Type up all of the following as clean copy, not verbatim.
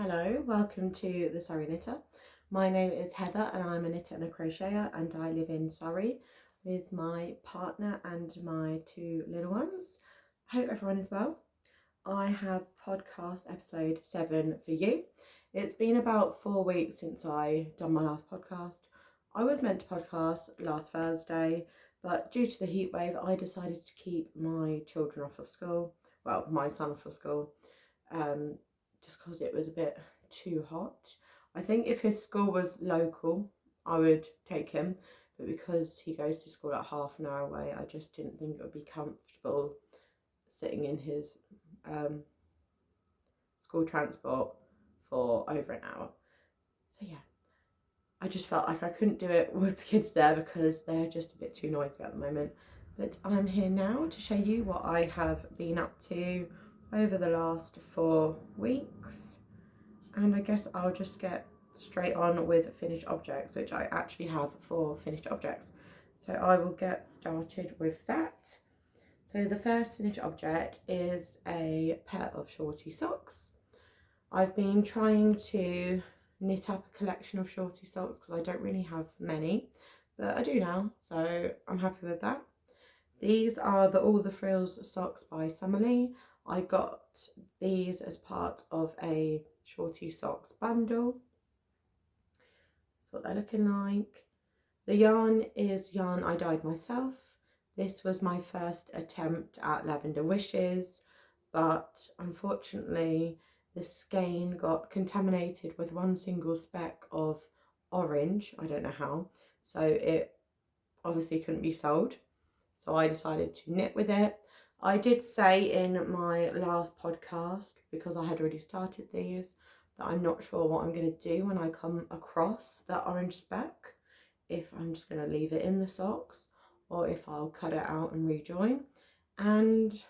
Hello, welcome to the Surrey Knitter. My name is Heather and I'm a knitter and a crocheter, and I live in Surrey with my partner and my two little ones. I hope everyone is well. I have podcast episode 7 for you. It's been about 4 weeks since I done my last podcast. I was meant to podcast last Thursday, but due to the heat wave I decided to keep my children off of school, well, my son off of school, just because it was a bit too hot. I think if his school was local, I would take him, but because he goes to school at half an hour away, I just didn't think it would be comfortable sitting in his school transport for over an hour. So yeah, I just felt like I couldn't do it with the kids there because they're just a bit too noisy at the moment. But I'm here now to show you what I have been up to over the last 4 weeks, and I guess I'll just get straight on with finished objects, which I actually have 4 finished objects. So I will get started with that. So the first finished object is a pair of shorty socks. I've been trying to knit up a collection of shorty socks because I don't really have many, but I do now, so I'm happy with that. These are the All the Frills socks by Mallory. I got these as part of a shorty socks bundle. That's what they're looking like. The yarn is yarn I dyed myself. This was my first attempt at Lavender Wishes, but unfortunately the skein got contaminated with one single speck of orange. I don't know how, so it obviously couldn't be sold. So I decided to knit with it. I did say in my last podcast, because I had already started these, that I'm not sure what I'm going to do when I come across that orange speck. If I'm just going to leave it in the socks or if I'll cut it out and rejoin. And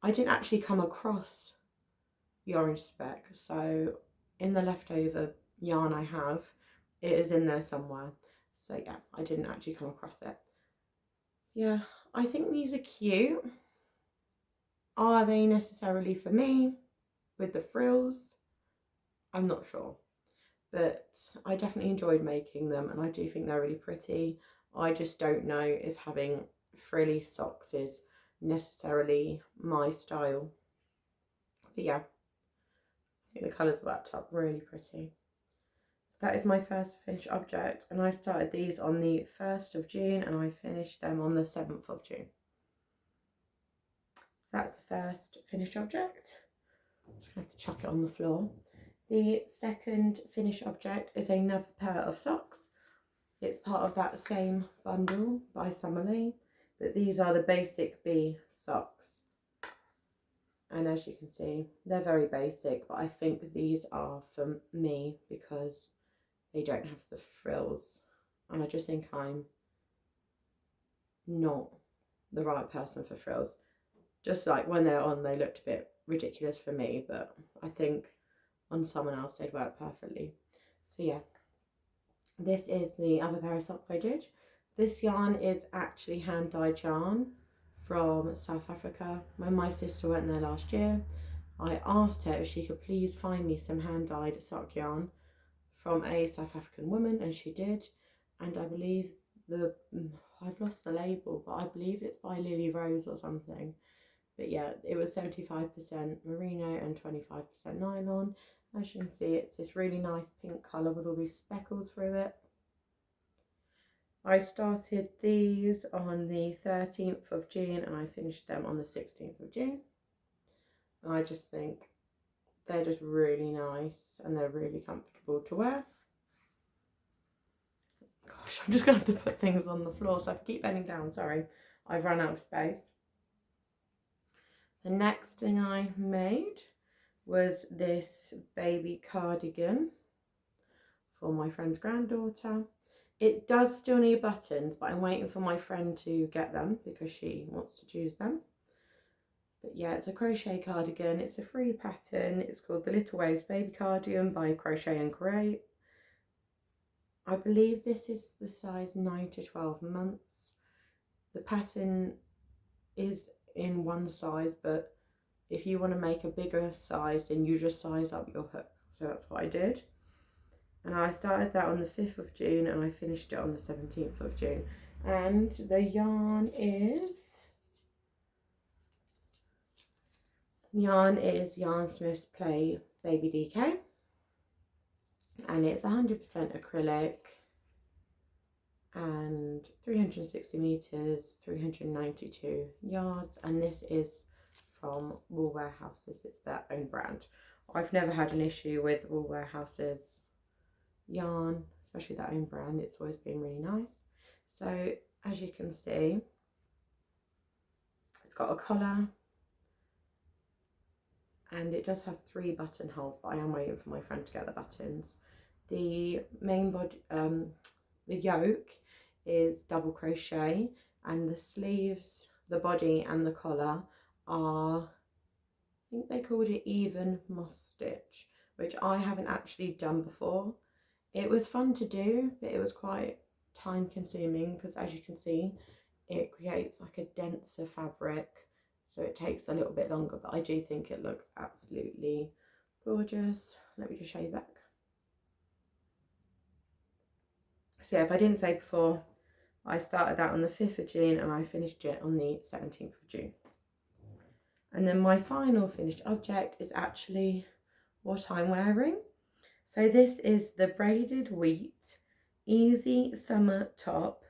I didn't actually come across the orange speck. So in the leftover yarn I have, it is in there somewhere. So yeah, I didn't actually come across it. Yeah, I think these are cute. Are they necessarily for me with the frills? I'm not sure, but I definitely enjoyed making them and I do think they're really pretty. I just don't know if having frilly socks is necessarily my style. But yeah, I think the colours worked out really pretty. That is my first finished object, and I started these on the 1st of June and I finished them on the 7th of June. So that's the first finished object. I'm just going to have to chuck it on the floor. The second finished object is another pair of socks. It's part of that same bundle by Mallory, but these are the basic B socks. And as you can see, they're very basic, but I think these are for me because they don't have the frills, and I just think I'm not the right person for frills. Just like when they're on, they looked a bit ridiculous for me, but I think on someone else they'd work perfectly. So yeah, this is the other pair of socks I did. This yarn is actually hand dyed yarn from South Africa. When my sister went there last year, I asked her if she could please find me some hand dyed sock yarn from a South African woman, and she did. And I believe I've lost the label, but I believe it's by Lily Rose or something. But yeah, it was 75% merino and 25% nylon. As you can see, it's this really nice pink colour with all these speckles through it. I started these on the 13th of June and I finished them on the 16th of June. And I just think they're just really nice and they're really comfortable to wear. Gosh, I'm just going to have to put things on the floor, so I have to keep bending down. Sorry, I've run out of space. The next thing I made was this baby cardigan for my friend's granddaughter. It does still need buttons, but I'm waiting for my friend to get them because she wants to choose them. But yeah, it's a crochet cardigan. It's a free pattern. It's called the Little Waves Baby Cardigan by Crochet and Create. I believe this is the size 9 to 12 months. The pattern is in one size, but if you want to make a bigger size, then you just size up your hook. So that's what I did. And I started that on the 5th of June and I finished it on the 17th of June. And the yarn is Yarnsmith's Play Baby DK. And it's 100% acrylic and 360 meters, 392 yards. And this is from Wool Warehouses. It's their own brand. I've never had an issue with Wool Warehouses yarn, especially their own brand. It's always been really nice. So as you can see, it's got a collar and it does have 3 buttonholes, but I am waiting for my friend to get the buttons. The main body, the yoke is double crochet, and the sleeves, the body and the collar are, I think they called it even moss stitch, which I haven't actually done before. It was fun to do, but it was quite time consuming because, as you can see, it creates like a denser fabric, so it takes a little bit longer, but I do think it looks absolutely gorgeous. Let me just show you back. So yeah, if I didn't say before, I started that on the 5th of June and I finished it on the 17th of June. And then my final finished object is actually what I'm wearing. So this is the Braided Wheat Easy Summer Top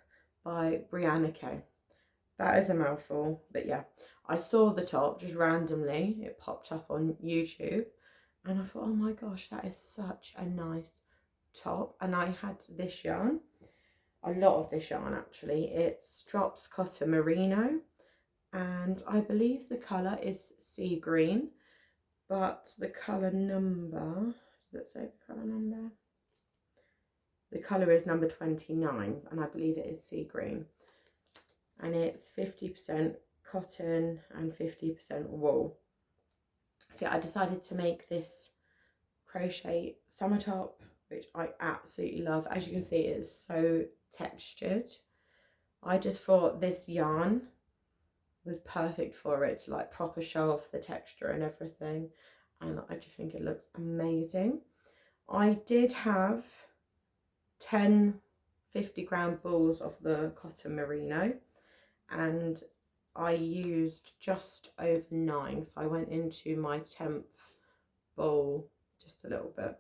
by Brianna. That is a mouthful, but yeah, I saw the top just randomly. It popped up on YouTube and I thought, oh my gosh, that is such a nice top. And I had this yarn, a lot of this yarn actually. It's Strops Cotton Merino, and I believe the colour is sea green, but the colour number, does it say the colour number? The colour is number 29, and I believe it is sea green. And it's 50% cotton and 50% wool. So yeah, I decided to make this crochet summer top, which I absolutely love. As you can see, it's so textured. I just thought this yarn was perfect for it to like proper show off the texture and everything, and I just think it looks amazing. I did have 10 50-gram balls of the cotton merino and I used just over 9, so I went into my 10th ball just a little bit,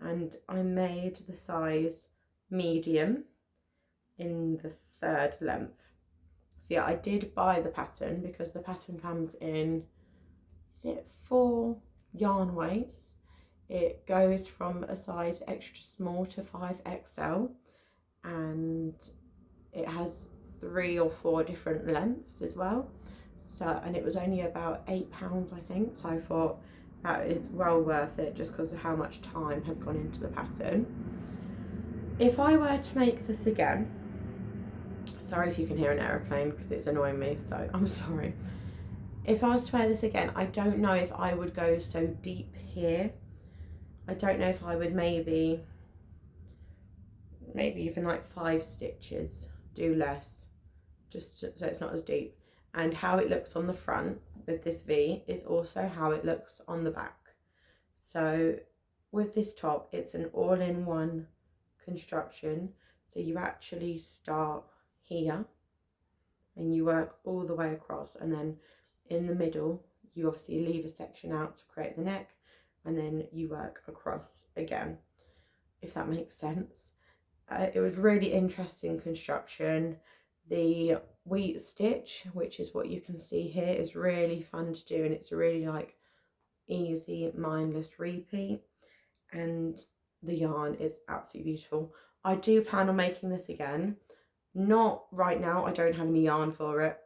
and I made the size medium in the 3rd length. So yeah, I did buy the pattern because the pattern comes in, is it 4 yarn weights? It goes from a size extra small to 5XL, and it has 3 or 4 different lengths as well. So, and it was only about £8, I think. So I thought that is well worth it just because of how much time has gone into the pattern. If I were to make this again, sorry if you can hear an aeroplane because it's annoying me, so I'm sorry. If I was to wear this again, I don't know if I would go so deep here. I don't know if I would maybe even like 5 stitches, do less, just so it's not as deep. And how it looks on the front with this V is also how it looks on the back. So with this top, it's an all-in-one construction. So you actually start here and you work all the way across, and then in the middle you obviously leave a section out to create the neck, and then you work across again, if that makes sense. It was really interesting construction. The wheat stitch, which is what you can see here, is really fun to do, and it's really like easy mindless repeat, and the yarn is absolutely beautiful. I do plan on making this again. Not right now, I don't have any yarn for it.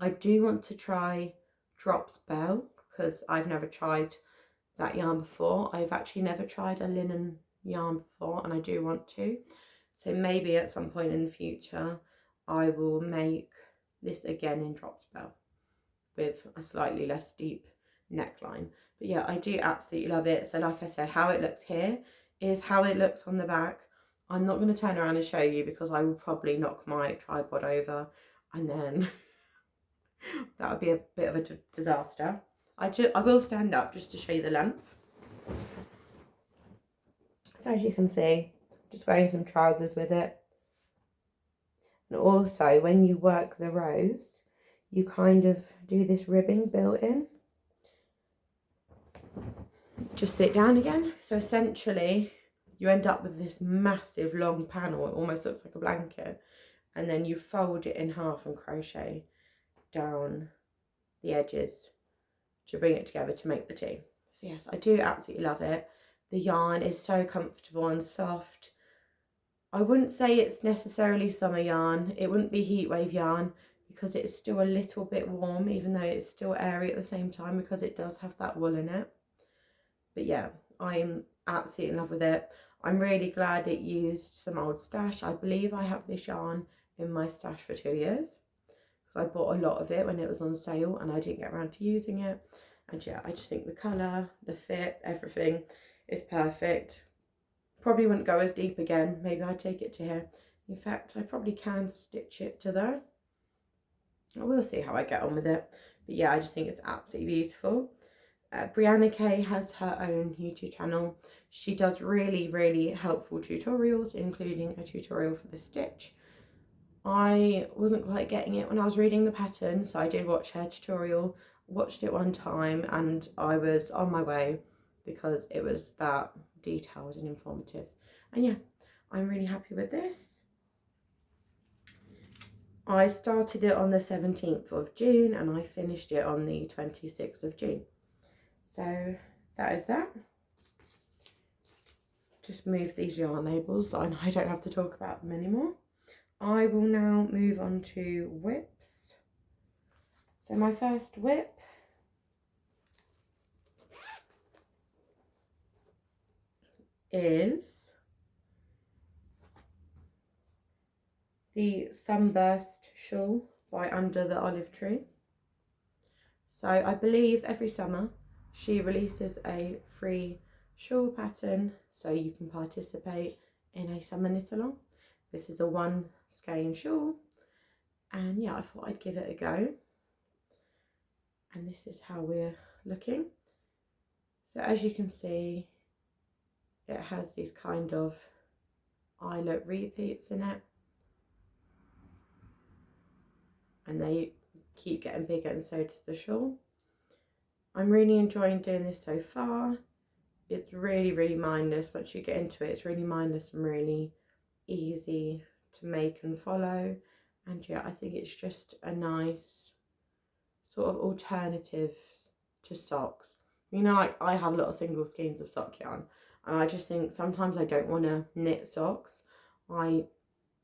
I do want to try Drops Bell because I've never tried that yarn before. I've actually never tried a linen yarn before, and I do want to. So maybe at some point in the future I will make this again in Drops Bell with a slightly less deep neckline. But yeah, I do absolutely love it. So like I said, how it looks here is how it looks on the back. I'm not going to turn around and show you because I will probably knock my tripod over, and then that would be a bit of a disaster. I will stand up just to show you the length. So as you can see, just wearing some trousers with it. And also when you work the rows, you kind of do this ribbing built in. Just sit down again. So essentially you end up with this massive long panel. It almost looks like a blanket. And then you fold it in half and crochet down the edges to bring it together to make the tea. So yes, I do absolutely love it. The yarn is so comfortable and soft. I wouldn't say it's necessarily summer yarn. It wouldn't be heat wave yarn because it's still a little bit warm, even though it's still airy at the same time because it does have that wool in it. But yeah, I'm absolutely in love with it. I'm really glad it used some old stash. I believe I have this yarn in my stash for 2 years. I bought a lot of it when it was on sale and I didn't get around to using it. And yeah, I just think the colour, the fit, everything is perfect. Probably wouldn't go as deep again. Maybe I'd take it to here. In fact, I probably can stitch it to there. I will see how I get on with it. But yeah, I just think it's absolutely beautiful. Brianna K has her own YouTube channel. She does really, really helpful tutorials, including a tutorial for the stitch. I wasn't quite getting it when I was reading the pattern, so I did watch her tutorial, watched it one time, and I was on my way because it was that detailed and informative. And yeah, I'm really happy with this. I started it on the 17th of June and I finished it on the 26th of June. So that is that. Just move these yarn labels so I don't have to talk about them anymore. I will now move on to whips. So my first whip is the Sunburst shawl by Under the Olive Tree. So I believe every summer she releases a free shawl pattern so you can participate in a summer knit along. This is a 1 skein shawl and yeah, I thought I'd give it a go. And this is how we're looking. So as you can see, it has these kind of eyelet repeats in it. And they keep getting bigger and so does the shawl. I'm really enjoying doing this so far. It's really, really mindless. Once you get into it, it's really mindless and really easy to make and follow. And yeah, I think it's just a nice sort of alternative to socks. You know, like I have a lot of single skeins of sock yarn and I just think sometimes I don't want to knit socks. I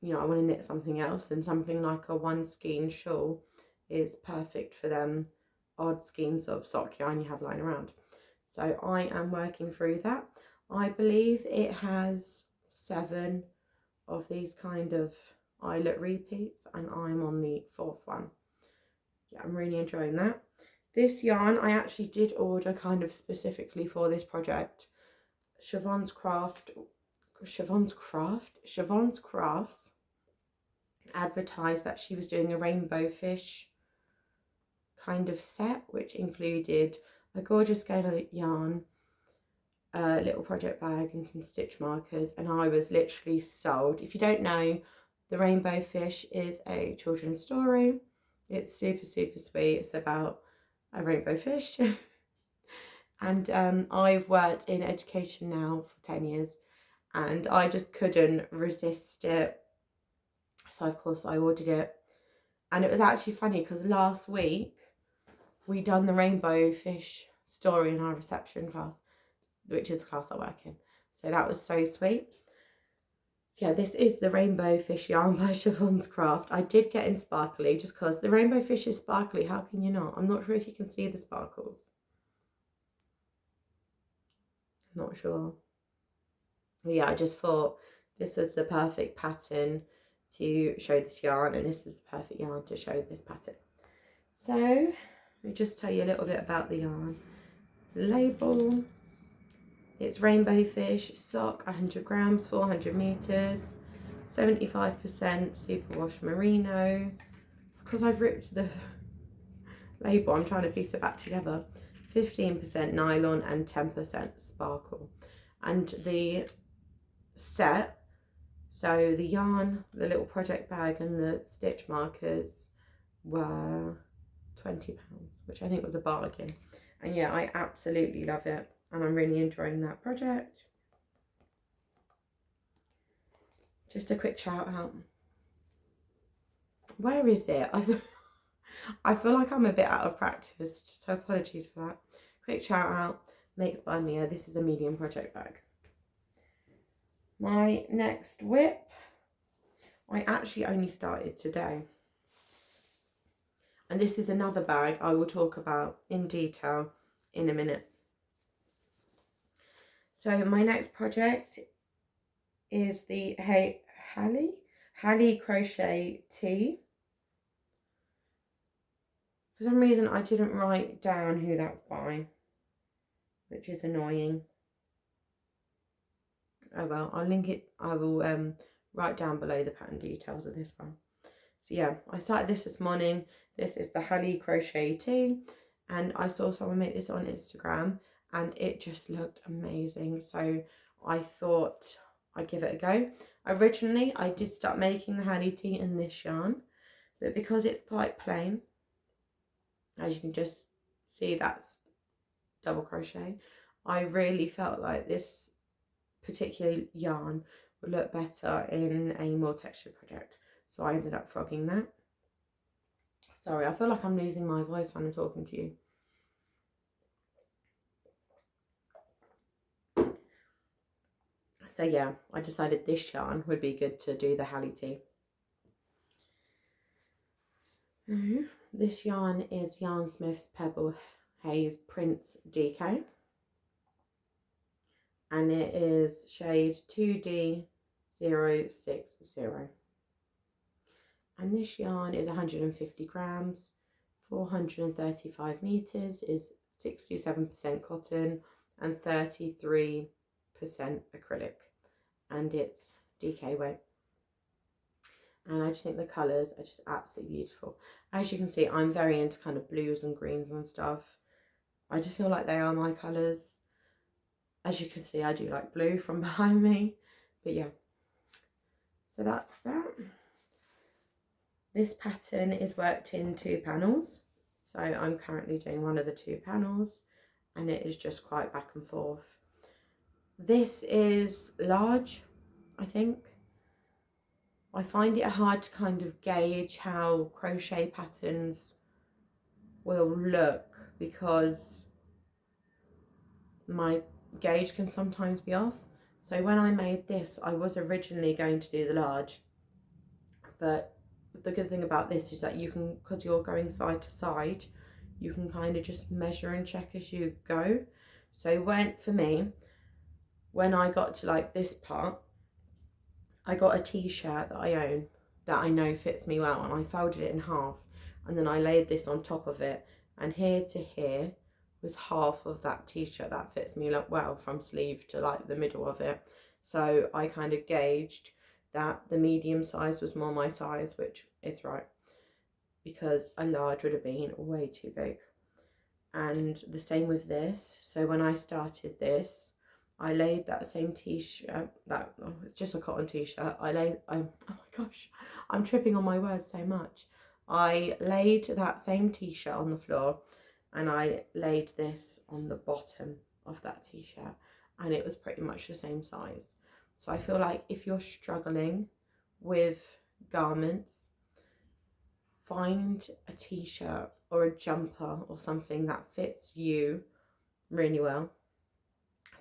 want to knit something else, and something like a 1 skein shawl is perfect for them odd skeins of sock yarn you have lying around. So I am working through that. I believe it has 7 of these kind of eyelet repeats and I'm on the 4th one. Yeah, I'm really enjoying that. This yarn I actually did order kind of specifically for this project. Siobhan's Crafts advertised that she was doing a rainbow fish kind of set, which included a gorgeous scale of yarn, a little project bag and some stitch markers, and I was literally sold. If you don't know, the rainbow fish is a children's story. It's super, super sweet. It's about a rainbow fish. And I've worked in education now for 10 years and I just couldn't resist it. So of course I ordered it. And it was actually funny because last week we done the rainbow fish story in our reception class, which is the class I work in. So that was so sweet. Yeah, this is the rainbow fish yarn by Siobhan's Craft. I did get in sparkly just because the rainbow fish is sparkly. How can you not? I'm not sure if you can see the sparkles. I'm not sure. But yeah, I just thought this was the perfect pattern to show this yarn, and this is the perfect yarn to show this pattern. So let me just tell you a little bit about the yarn. The label. It's rainbow fish sock, 100 grams, 400 meters, 75% superwash merino. Because I've ripped the label, I'm trying to piece it back together. 15% nylon and 10% sparkle. And the set, so the yarn, the little project bag and the stitch markers were £20, which I think was a bargain. And yeah, I absolutely love it and I'm really enjoying that project. Just a quick shout out. Where is it? I feel like I'm a bit out of practice, so apologies for that. Quick shout out, Makes by Mia. This is a medium project bag. My next whip, I actually only started today. And this is another bag I will talk about in detail in a minute. So my next project is the hallie crochet tee. For some reason I didn't write down who that's by, which is annoying. Oh well, I'll link it. I will write down below the pattern details of this one. So yeah, I started this morning. This is the hallie crochet tee, and I saw someone make this on Instagram and it just looked amazing, so I thought I'd give it a go. Originally I did start making the hallie tee in this yarn, but because it's quite plain, as you can just see that's double crochet, I really felt like this particular yarn would look better in a more textured project, so I ended up frogging that. Sorry, I feel like I'm losing my voice when I'm talking to you. So yeah, I decided this yarn would be good to do the hallie tee. This yarn is Yarn Smith's Pebble Haze Prince DK, and it is shade 2D060. And this yarn is 150 grams, 435 meters, is 67% cotton and 33% acrylic, and it's DK weight. And I just think the colours are just absolutely beautiful. As you can see, I'm very into kind of blues and greens and stuff. I just feel like they are my colours. As you can see, I do like blue from behind me, but yeah, so that's that. This pattern is worked in 2 panels, so I'm currently doing one of the 2 panels, and it is just quite back and forth. This is large, I think. I find it hard to kind of gauge how crochet patterns will look because my gauge can sometimes be off. So when I made this, I was originally going to do the large, but the good thing about this is that you can, because you're going side to side, you can kind of just measure and check as you go. So for me, when I got to like this part, I got a t-shirt that I own that I know fits me well, and I folded it in half, and then I laid this on top of it, and here to here was half of that t-shirt that fits me well from sleeve to like the middle of it. So I kind of gauged that the medium size was more my size, which is right, because a large would have been way too big. And the same with this. So when I started this, I laid that same t-shirt, it's just a cotton t-shirt. Oh my gosh, I'm tripping on my words so much. I laid that same t-shirt on the floor, and I laid this on the bottom of that t-shirt, and it was pretty much the same size. So I feel like if you're struggling with garments, find a t-shirt or a jumper or something that fits you really well.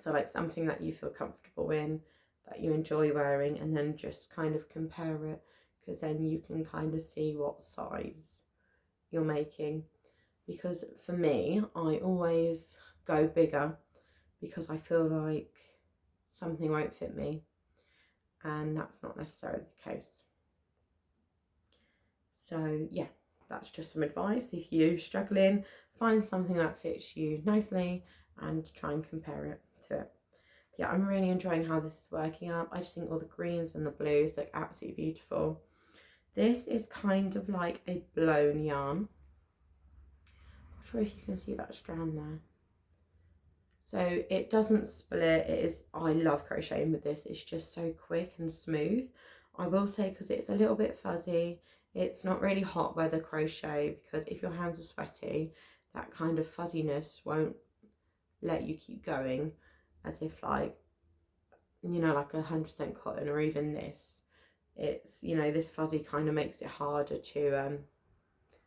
So like something that you feel comfortable in, that you enjoy wearing, and then just kind of compare it, because then you can kind of see what size you're making. Because for me, I always go bigger because I feel like something won't fit me, and that's not necessarily the case. So yeah, that's just some advice. If you're struggling, find something that fits you nicely and try and compare it to it. Yeah, I'm really enjoying how this is working out. I just think all the greens and the blues look absolutely beautiful. This is kind of like a blown yarn. Not sure if you can see that strand there. So it doesn't split. It is, I love crocheting with this. It's just so quick and smooth. I will say, because it's a little bit fuzzy, it's not really hot weather crochet, because if your hands are sweaty, that kind of fuzziness won't let you keep going, as if like, you know, like 100% cotton, or even this. It's, you know, this fuzzy kind of makes it harder to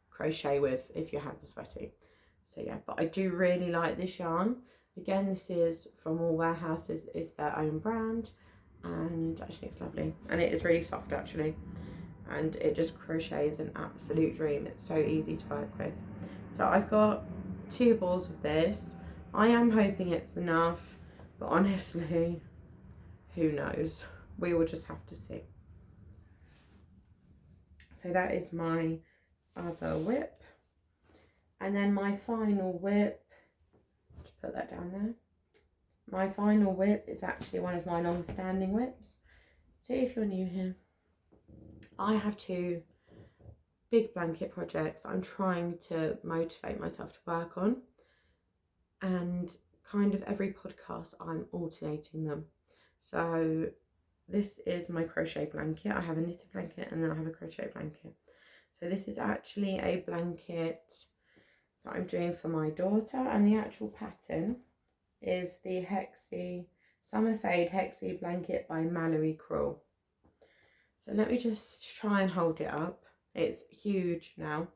crochet with if your hands are sweaty. So yeah, but I do really like this yarn. Again, this is from All Warehouses, is their own brand, and I think it's lovely, and it is really soft actually, and it just crochets an absolute dream. It's so easy to work with. So I've got 2 balls of this. I am hoping it's enough, but honestly, who knows? We will just have to see. So that is my other whip, and then my final whip, just put that down there. My final whip is actually one of my long-standing whips. So if you're new here, I have 2 big blanket projects I'm trying to motivate myself to work on, and kind of every podcast I'm alternating them. So this is my crochet blanket. I have a knitted blanket and then I have a crochet blanket. So this is actually a blanket that I'm doing for my daughter, and the actual pattern is the Hexi Summer Fade Hexi blanket by Mallory Krall. So let me just try and hold it up. It's huge now.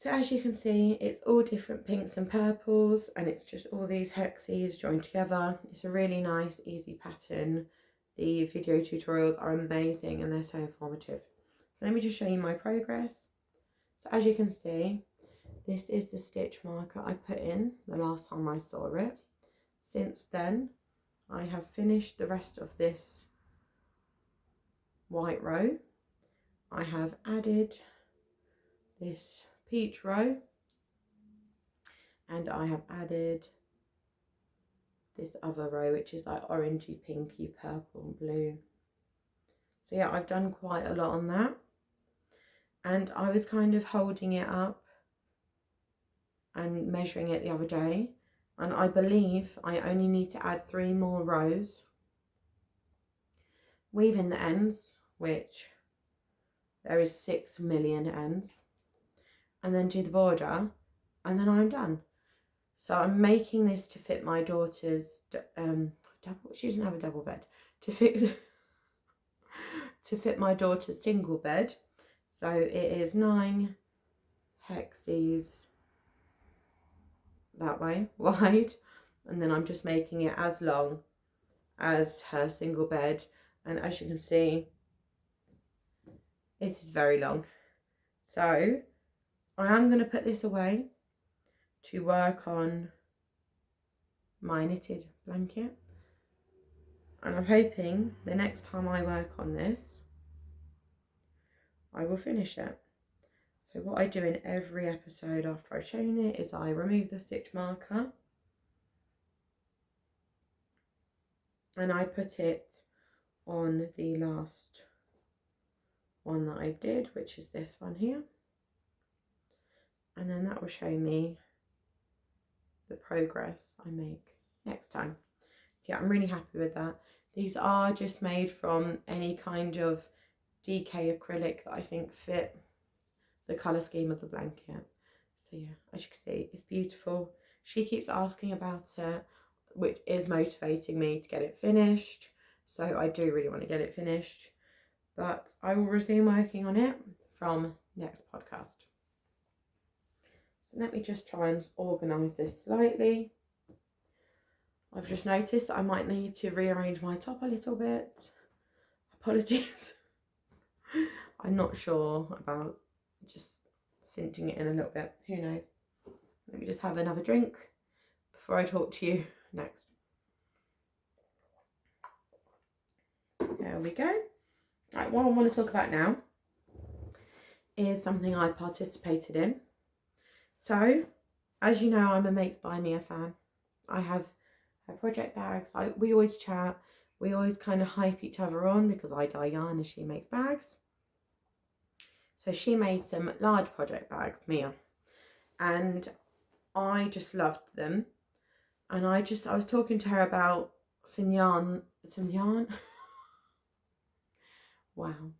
So as you can see, it's all different pinks and purples, and it's just all these hexes joined together. It's a really nice, easy pattern. The video tutorials are amazing and they're so informative. So let me just show you my progress. So as you can see, this is the stitch marker I put in the last time I saw it. Since then, I have finished the rest of this white row. I have added this peach row, and I have added this other row, which is like orangey, pinky, purple and blue. So yeah, I've done quite a lot on that, and I was kind of holding it up and measuring it the other day, and I believe I only need to add 3 more rows, weave in the ends, which there is 6 million ends, and then do the border, and then I'm done. So I'm making this to fit my daughter's she doesn't have a double bed, to fit my daughter's single bed. So it is 9 hexes that way wide, and then I'm just making it as long as her single bed, and as you can see, it is very long. So I am going to put this away to work on my knitted blanket, and I'm hoping the next time I work on this I will finish it. So what I do in every episode after I've shown it is I remove the stitch marker and I put it on the last one that I did, which is this one here, and then that will show me the progress I make next time. Yeah, I'm really happy with that. These are just made from any kind of DK acrylic that I think fit the colour scheme of the blanket. So yeah, as you can see, it's beautiful. She keeps asking about it, which is motivating me to get it finished. So I do really want to get it finished, but I will resume working on it from next podcast. So let me just try and organise this slightly. I've just noticed that I might need to rearrange my top a little bit. Apologies. I'm not sure about just cinching it in a little bit. Who knows? Let me just have another drink before I talk to you next. There we go. Right, what I want to talk about now is something I participated in. So, as you know, I'm a Makes By Mia fan. I have her project bags. We always chat. We always kind of hype each other on because I dye yarn and she makes bags. So she made some large project bags, Mia, and I just loved them. And I was talking to her about some yarn. Wow.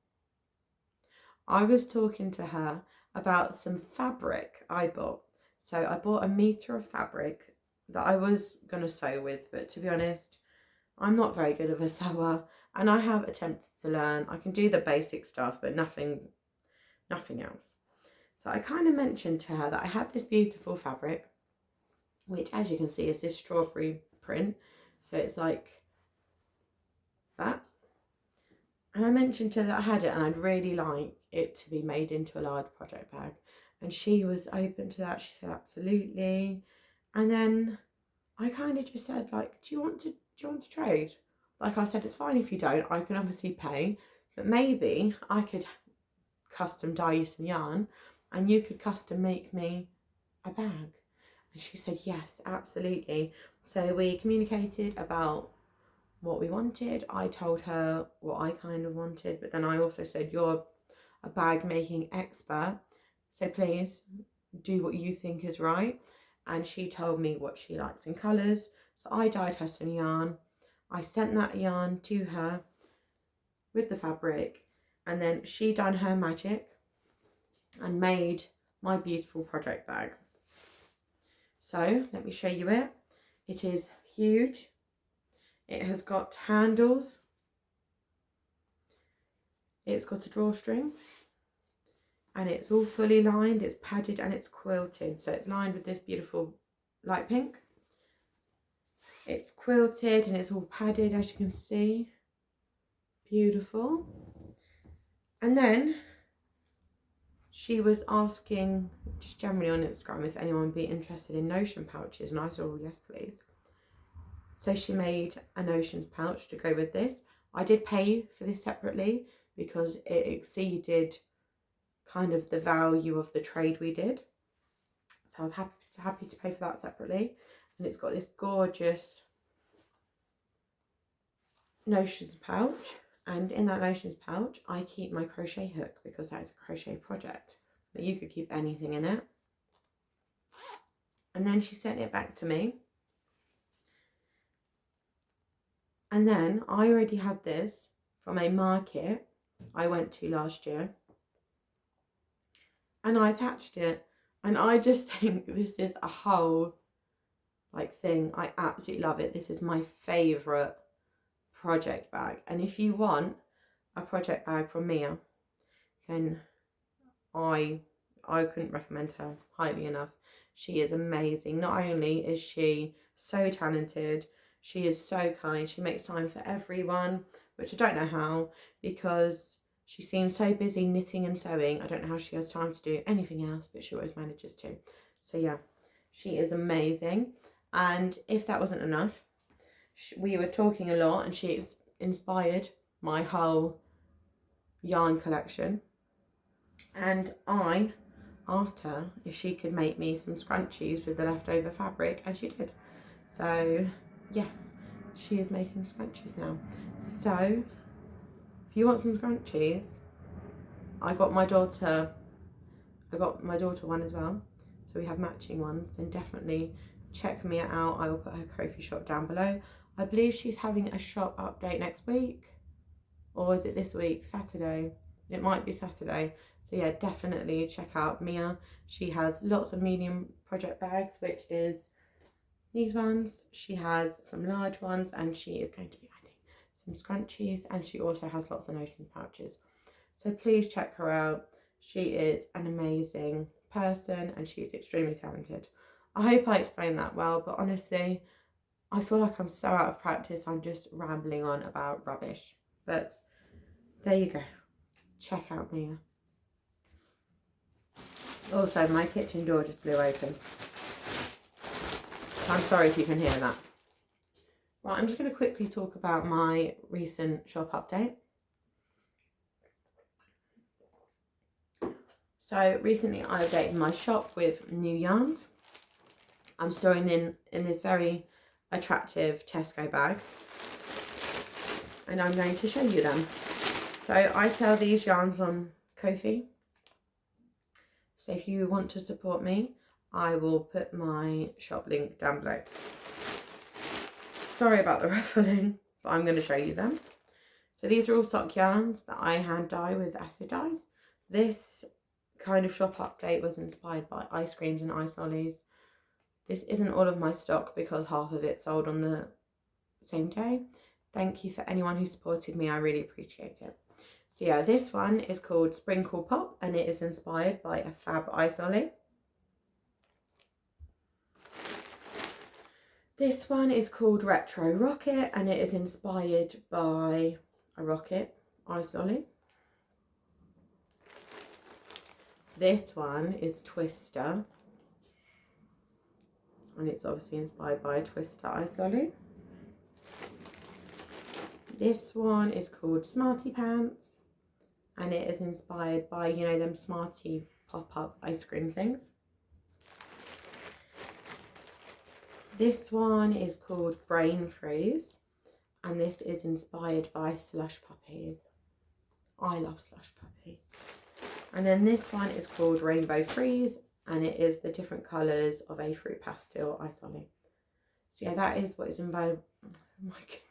I was talking to her about some fabric I bought. So I bought a metre of fabric that I was going to sew with, but to be honest, I'm not very good of a sewer, and I have attempted to learn. I can do the basic stuff, but nothing else. So I kind of mentioned to her that I had this beautiful fabric, which as you can see is this strawberry print. So it's like that. And I mentioned to her that I had it and I'd really like it to be made into a large project bag. And she was open to that. She said, absolutely. And then I kind of just said, like, do you want to trade? Like I said, it's fine if you don't. I can obviously pay, but maybe I could custom dye you some yarn and you could custom make me a bag. And she said, yes, absolutely. So we communicated about what we wanted. I told her what I kind of wanted, but then I also said, you're a bag making expert, so please do what you think is right. And she told me what she likes in colours. So I dyed her some yarn. I sent that yarn to her with the fabric, and then she done her magic and made my beautiful project bag. So let me show you it. It is huge. It has got handles. It's got a drawstring. And it's all fully lined. It's padded and it's quilted. So it's lined with this beautiful light pink. It's quilted and it's all padded, as you can see. Beautiful. And then she was asking, just generally on Instagram, if anyone would be interested in notion pouches. And I said, oh, yes, please. So she made a notions pouch to go with this. I did pay for this separately because it exceeded kind of the value of the trade we did. So I was happy to pay for that separately. And it's got this gorgeous notions pouch. And in that notions pouch, I keep my crochet hook because that is a crochet project. But you could keep anything in it. And then she sent it back to me. And then I already had this from a market I went to last year. And I attached it. And I just think this is a whole thing. I absolutely love it. This is my favourite project bag. And if you want a project bag from Mia, then I couldn't recommend her highly enough. She is amazing. Not only is she so talented, she is so kind. She makes time for everyone, which I don't know how, because she seems so busy knitting and sewing. I don't know how she has time to do anything else, but she always manages to. So yeah, she is amazing. And if that wasn't enough, we were talking a lot and she inspired my whole yarn collection. And I asked her if she could make me some scrunchies with the leftover fabric, and she did. So yes, she is making scrunchies now. So if you want some scrunchies, I got my daughter one as well, so we have matching ones. Then definitely check Mia out. I will put her Ko-fi shop down below. I believe she's having a shop update next week, or is it this week? Saturday. It might be Saturday. So yeah, definitely check out Mia. She has lots of medium project bags, which is these ones. She has some large ones, and she is going to be adding some scrunchies, and she also has lots of notion pouches. So please check her out. She is an amazing person and she's extremely talented. I hope I explained that well, but honestly, I feel like I'm so out of practice. I'm just rambling on about rubbish. But there you go. Check out Mia. Also, my kitchen door just blew open. I'm sorry if you can hear that. Right, I'm just going to quickly talk about my recent shop update. So recently I updated my shop with new yarns. I'm storing in this very attractive Tesco bag, and I'm going to show you them. So I sell these yarns on Ko-fi. So if you want to support me, I will put my shop link down below. Sorry about the ruffling, but I'm going to show you them. So these are all sock yarns that I hand dye with acid dyes. This kind of shop update was inspired by ice creams and ice lollies. This isn't all of my stock because half of it sold on the same day. Thank you for anyone who supported me, I really appreciate it. So yeah, this one is called Sprinkle Pop and it is inspired by a fab ice lolly. This one is called Retro Rocket and it is inspired by a rocket ice lolly. This one is Twister and it's obviously inspired by a Twister ice lolly. This one is called Smarty Pants and it is inspired by, you know, them Smarty pop-up ice cream things. This one is called Brain Freeze and this is inspired by Slush Puppies. I love Slush Puppy. And then this one is called Rainbow Freeze and it is the different colours of a fruit pastel ice lolly. So yeah, that is what is available. Oh my goodness.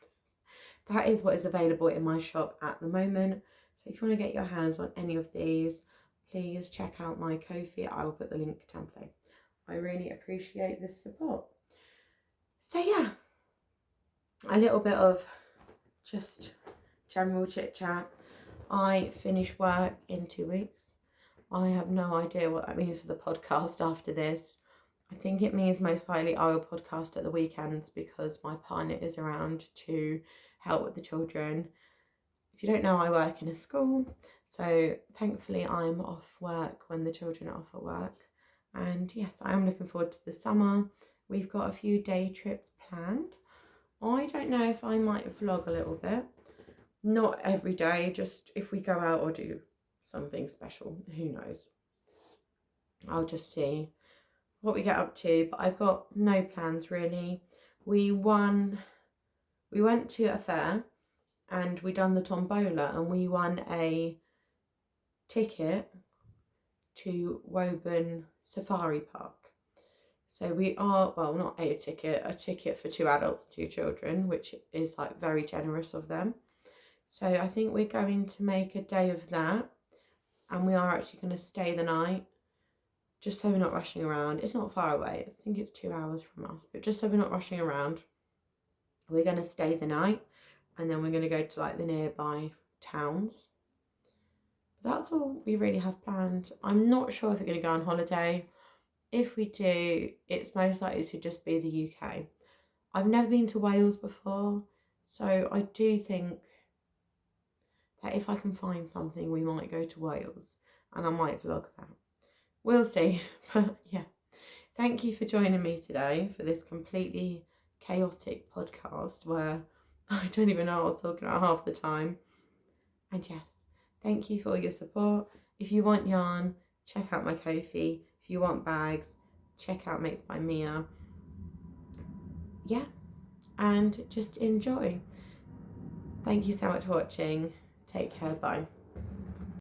That is what is available in my shop at the moment. So if you want to get your hands on any of these, please check out my Ko-fi. I will put the link down below. I really appreciate this support. So yeah, a little bit of just general chit chat. I finish work in 2 weeks. I have no idea what that means for the podcast after this. I think it means most likely I will podcast at the weekends because my partner is around to help with the children. If you don't know, I work in a school, so thankfully I'm off work when the children are off at work. And yes, I am looking forward to the summer. We've got a few day trips planned. I don't know if I might vlog a little bit. Not every day, just if we go out or do something special, who knows. I'll just see what we get up to, but I've got no plans really. We went to a fair and we done the tombola and we won a ticket to Woburn Safari Park. So we are, well, not a ticket for 2 adults and 2 children, which is like very generous of them. So I think we're going to make a day of that and we are actually going to stay the night just so we're not rushing around. It's not far away. I think it's 2 hours from us, but just so we're not rushing around, we're going to stay the night and then we're going to go to like the nearby towns. But that's all we really have planned. I'm not sure if we're going to go on holiday. If we do, it's most likely to just be the UK. I've never been to Wales before, so I do think that if I can find something, we might go to Wales and I might vlog that. We'll see, but yeah. Thank you for joining me today for this completely chaotic podcast where I don't even know what I was talking about half the time. And yes, thank you for all your support. If you want yarn, check out my Ko-fi. If you want bags, check out Makes by Mia. Yeah, and just enjoy. Thank you so much for watching. Take care, bye.